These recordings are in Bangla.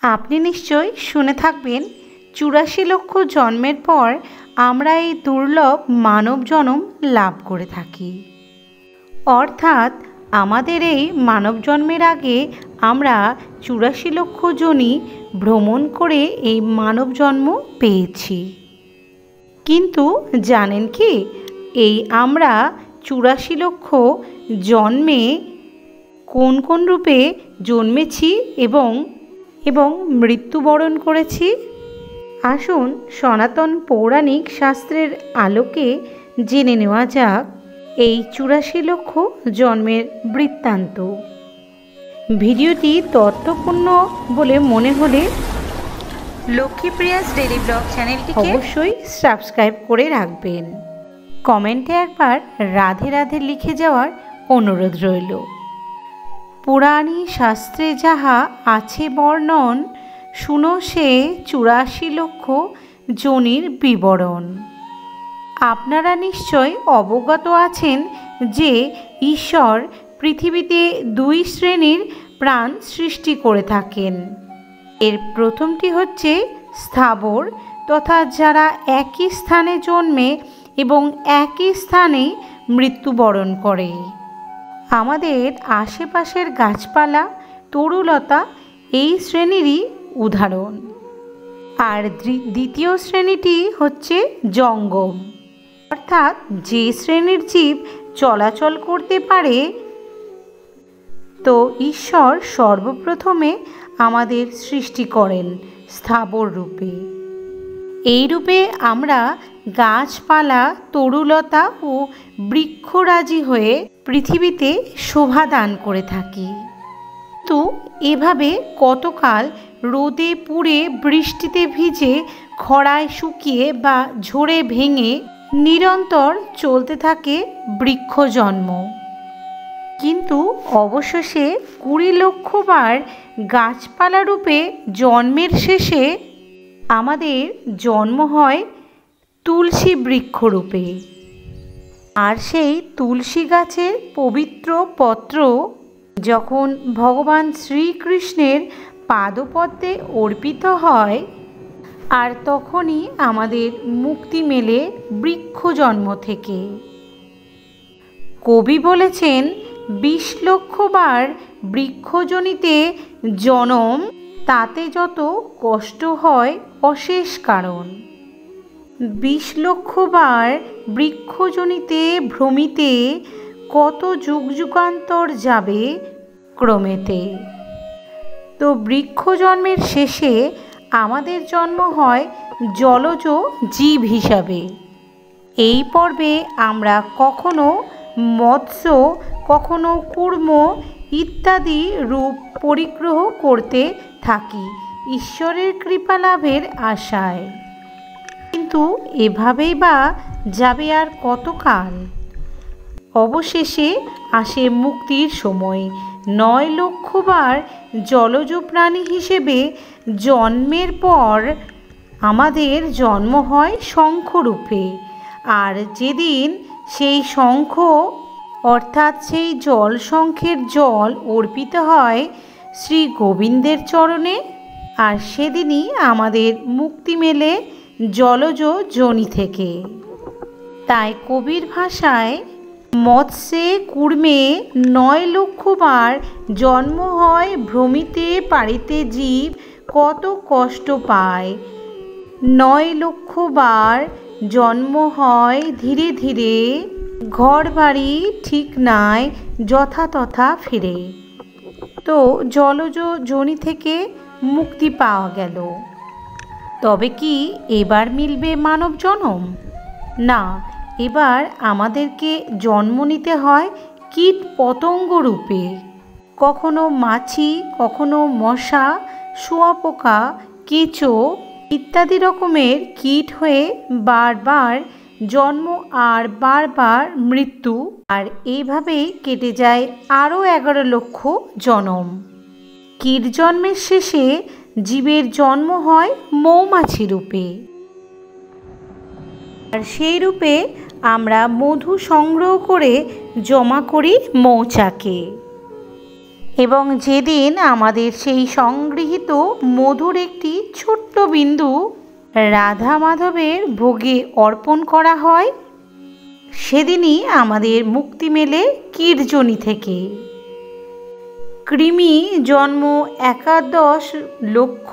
আপনি নিশ্চয় শুনে থাকবেন ৮৪ লক্ষ জন্মের পর আমরা এই দুর্লভ মানব জন্ম লাভ করে থাকি। অর্থাৎ আমাদের এই মানব জন্মের আগে আমরা ৮৪ লক্ষ যোনি ভ্রমণ করে এই মানব জন্ম পেয়েছি। কিন্তু জানেন কি, এই আমরা ৮৪ লক্ষ জন্মে কোন কোন রূপে জন্মেছি এবং মৃত্যুবরণ করেছি? আসুন সনাতন পৌরাণিক শাস্ত্রের আলোকে জেনে নেওয়া যাক এই ৮৪ লক্ষ জন্মের বৃত্তান্ত। ভিডিওটি তথ্যপূর্ণ বলে মনে হলে লক্ষ্মীপ্রিয়াস ডেইলি ব্লগ চ্যানেলটিকে অবশ্যই সাবস্ক্রাইব করে রাখবেন। কমেন্টে একবার রাধে রাধে লিখে যাওয়ার অনুরোধ রইল। পুরাণী শাস্ত্রে যাহা আছে বর্ণন, শুনো সে ৮৪ লক্ষ যোনির বিবরণ। আপনারা নিশ্চয় অবগত আছেন যে ঈশ্বর পৃথিবীতে ২ শ্রেণীর প্রাণ সৃষ্টি করে থাকেন। এর প্রথমটি হচ্ছে স্থাবর, তথা যারা একই স্থানে জন্মে এবং একই স্থানে মৃত্যুবরণ করে। আমাদের আশেপাশের গাছপালা, তরুলতা এই শ্রেণীরই উদাহরণ। আর দ্বিতীয় শ্রেণীটি হচ্ছে জঙ্গম, অর্থাৎ যে শ্রেণীর জীব চলাচল করতে পারে। তো ঈশ্বর সর্বপ্রথমে আমাদের সৃষ্টি করেন স্থাবর রূপে। এই রূপে আমরা গাছপালা, তরুলতা ও বৃক্ষরাজি হয়ে পৃথিবীতে শোভা দান করে থাকি। তো এভাবে কতকাল রোদে পুড়ে, বৃষ্টিতে ভিজে, খরায় শুকিয়ে বা ঝড়ে ভেঙে নিরন্তর চলতে থাকে বৃক্ষ জন্ম। কিন্তু অবশেষে ২০ লক্ষ বার গাছপালা রূপে জন্মের শেষে আমাদের জন্ম হয় তুলসী বৃক্ষরূপে। আর সেই তুলসী গাছের পবিত্র পত্র যখন ভগবান শ্রীকৃষ্ণের পাদপদ্মে অর্পিত হয়, আর তখনই আমাদের মুক্তি মেলে বৃক্ষ জন্ম থেকে। কবি বলেছেন, ২০ লক্ষ বার বৃক্ষজনিতে জনম, তাতে যত কষ্ট হয় অশেষ কারণ। ২০ লক্ষ বার বৃক্ষজনিতে ভ্রমিতে, কত যুগ যুগান্তর যাবে ক্রমেতে। তো বৃক্ষ জন্মের শেষে আমাদের জন্ম হয় জলজ জীব হিসাবে। এই পর্বে আমরা কখনো মৎস্য, কখনো কূর্ম ইত্যাদি রূপ পরিগ্রহ করতে থাকি ঈশ্বরের কৃপা লাভের আশায়। কিন্তু এভাবেই বা যাবে আর কতকাল? অবশেষে আসে মুক্তির সময়। ৯ লক্ষ বার জলজ প্রাণী হিসেবে জন্মের পর আমাদের জন্ম হয় শঙ্খরূপে। আর যেদিন সেই শঙ্খ, অর্থাৎ সেই জল শঙ্খের জল অর্পিত হয় শ্রী গোবিন্দের চরণে, আর সেদিনই আমাদের মুক্তি মেলে জলজ যোনি থেকে। তাই কবির ভাষায় মৎস্যে কূর্মে ৯ লক্ষ বার জন্ম হয় ভ্রমিতে পারিতে জীব কত কষ্ট পায়। ৯ লক্ষ বার জন্ম হয় ধীরে ধীরে, ঘর বাড়ি ঠিক নাই যথাতথা ফিরে। তো জলজ যোনি থেকে মুক্তি পাওয়া গেল। তবে কি এবার মিলবে মানব জন্ম? না, এবার আমাদেরকে জন্ম নিতে হয় কীট পতঙ্গ রূপে। কখনো মাছি, কখনো মশা, শুঁয়াপোকা, কেঁচো ইত্যাদি রকমের কীট হয়ে বারবার জন্ম আর বারবার মৃত্যু। আর এইভাবেই কেটে যায় আরও ১১ লক্ষ জনম। কীট জন্মের শেষে জীবের জন্ম হয় মৌমাছি রূপে। আর সেই রূপে আমরা মধু সংগ্রহ করে জমা করি মৌচাকে। এবং যেদিন আমাদের সেই সংগৃহীত মধুর একটি ছোট্ট বিন্দু রাধা মাধবের ভোগে অর্পণ করা হয়, সেদিনই আমাদের মুক্তি মেলে কীটজনি থেকে। কৃমি জন্ম 11 লক্ষ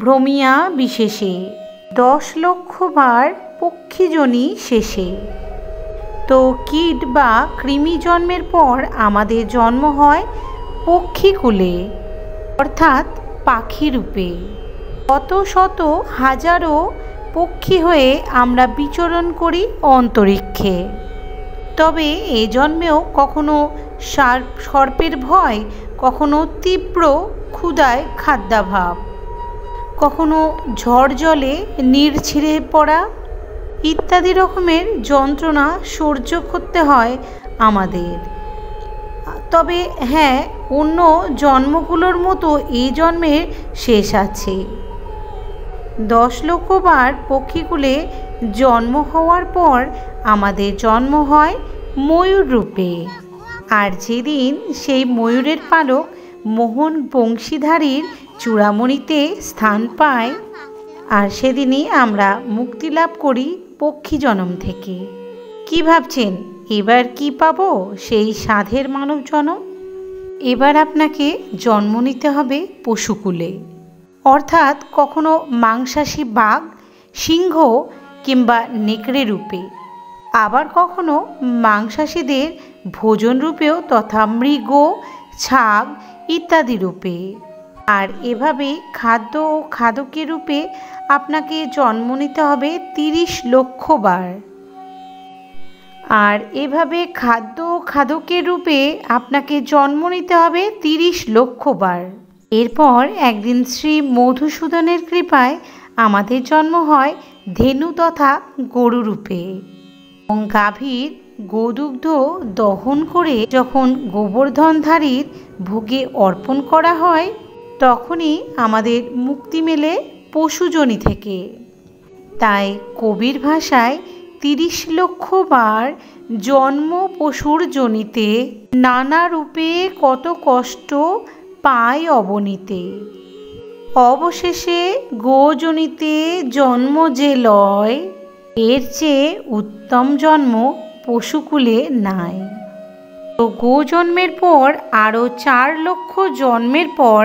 ভ্রমিয়া বিশেষে, 10 লক্ষ বার পক্ষীজনি শেষে। তো কীট বা কৃমি জন্মের পর আমাদের জন্ম হয় পক্ষীকুলে, অর্থাৎ পাখি রূপে। কত শত হাজারো পক্ষী হয়ে আমরা বিচরণ করি অন্তরিক্ষে। তবে এ জন্মেও কখনো সর্পের ভয়, কখনো তীব্র ক্ষুধায় খাদ্যাভাব, কখনো ঝড় জলে নীড় ছিঁড়ে পড়া ইত্যাদি রকমের যন্ত্রণা সহ্য করতে হয় আমাদের। তবে হ্যাঁ, অন্য জন্মগুলোর মতো এই জন্মের শেষ আছে। 10 লক্ষ বার পক্ষীকুলে জন্ম হওয়ার পর আমাদের জন্ম হয় ময়ূর রূপে। আর যেদিন সেই ময়ূরের পালক মোহন বংশীধারীর চূড়ামণিতে স্থান পায়, আর সেদিনই আমরা মুক্তি লাভ করি পক্ষী জন্ম থেকে। কি ভাবছেন, এবার কি পাবো? সেই সাধের মানব জন্ম। এবার আপনাকে জন্ম নিতে হবে পশুকুলে, অর্থাৎ কখনো মাংসাশী বাঘ, সিংহ কিংবা নেকড়ে রূপে, আবার কখনো মাংসাশীদের ভোজন রূপেও তথা মৃগ, ছাগ ইত্যাদি রূপে। আর এভাবেই খাদ্য ও খাদকের রূপে আপনাকে জন্ম নিতে হবে 30 লক্ষ বার। আর এভাবে খাদ্য ও খাদকের রূপে আপনাকে জন্ম নিতে হবে 30 লক্ষ বার। এরপর একদিন শ্রী মধুসূদনের কৃপায় আমাদের জন্ম হয় ধেনু তথা গরু রূপে। এবং গাভীর গোদুগ্ধ দহন করে যখন গোবর্ধনধারীর ভোগে অর্পণ করা হয়, তখনই আমাদের মুক্তি মেলে পশুজনি থেকে। তাই কবির ভাষায় 30 লক্ষ বার জন্ম পশুর জনিতে, নানা রূপে কত কষ্ট পায় অবনীতে। অবশেষে গোজনিতে জন্ম যে লয়, এর চেয়ে উত্তম জন্ম পশুকুলে নাই। তো গো জন্মের পর আরও 4 লক্ষ জন্মের পর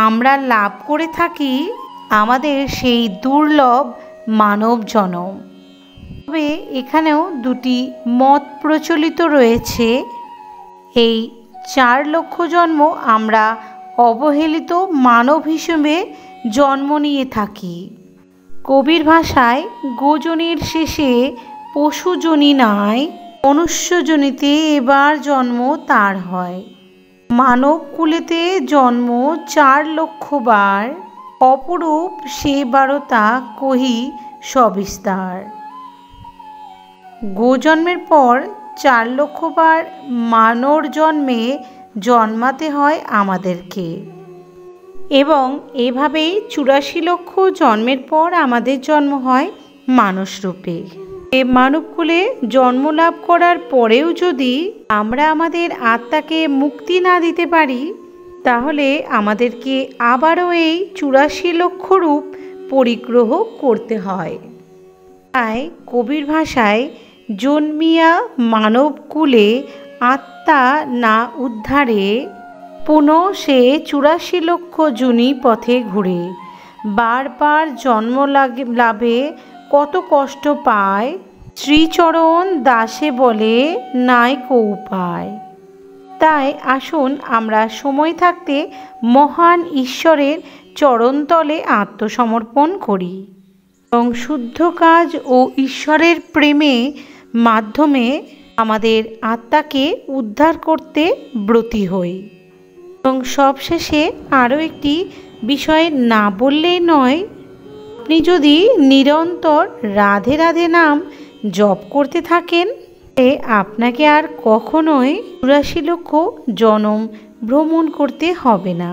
আমরা লাভ করে থাকি আমাদের সেই দুর্লভ মানব জন্ম। তবে এখানেও দুটি মত প্রচলিত রয়েছে। এই 4 লক্ষ জন্ম আমরা অবহেলিত মানব হিসেবে জন্ম নিয়ে থাকি। কবির ভাষায় গোজনির শেষে পশুজনি নাই, মনুষ্যজনিতে এবার জন্ম তার হয়। মানব কুলেতে জন্ম 4 লক্ষ বার, অপরূপ সে বারতা কহি সবিস্তার। গোজন্মের পর 4 লক্ষ বার মানব জন্মে জন্মাতে হয় আমাদেরকে। এবং এভাবেই 84 লক্ষ জন্মের পর আমাদের জন্ম হয় মানুষ রূপে। এ মানবকুলে জন্ম লাভ করার পরেও যদি আমরা আমাদের আত্মাকে মুক্তি না দিতে পারি, তাহলে আমাদেরকে আবারও এই 84 লক্ষ রূপ পরিগ্রহ করতে হয়। তাই কবির ভাষায় জন্মিয়া মানবকুলে আত্মা না উদ্ধারে, পুনঃ সে 84 লক্ষ জুনি পথে ঘুরে। বারবার জন্ম লাভে কত কষ্ট পায়, শ্রীচরণ দাসে বলে নাই কো উপায়। তাই আসুন আমরা সময় থাকতে মহান ঈশ্বরের চরণতলে আত্মসমর্পণ করি এবং শুদ্ধ কাজ ও ঈশ্বরের প্রেমে মাধ্যমে আমাদের আত্মাকে উদ্ধার করতে ব্রতী হই। এবং সবশেষে আরও একটি বিষয় না বললেই নয়, আপনি যদি নিরন্তর রাধে রাধে নাম জপ করতে থাকেন, আপনাকে আর কখনোই 84 লক্ষ জনম ভ্রমণ করতে হবে না।